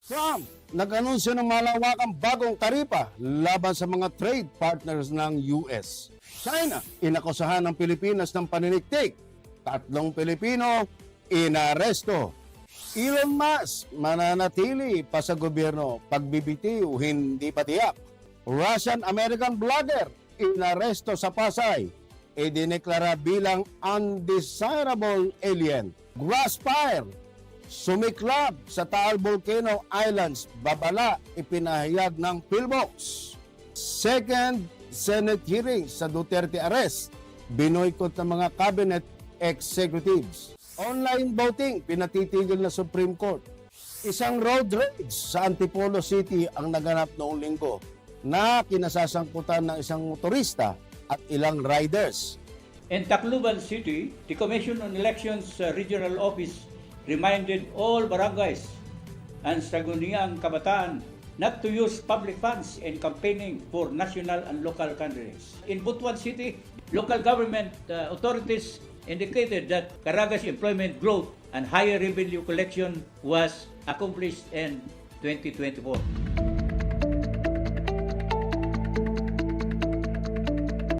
Trump nag-anunsyo ng malawakang bagong taripa laban sa mga trade partners ng US. China, inakusahan ng Pilipinas ng paniniktik. 3 Pilipino, inaresto. Elon Musk, mananatili pa sa gobyerno, pagbibitiw, hindi pa tiyak. Russian-American blogger, inaresto sa Pasay, idineklara bilang undesirable alien. Grass fire, sumiklab sa Taal Volcano Islands, babala ipinahayag ng PhilBox. Second Senate hearing sa Duterte arrest, binoykot ng mga cabinet executives. Online voting, pinatitigil na Supreme Court. Isang road rage sa Antipolo City ang naganap noong linggo na kinasasangkutan ng isang motorista at ilang riders. In Tacloban City, the Commission on Elections Regional Office reminded all barangays and Sangguniang Kabataan not to use public funds in campaigning for national and local candidates. In Butuan City, local government authorities indicated that Caraga's employment growth and higher revenue collection was accomplished in 2024.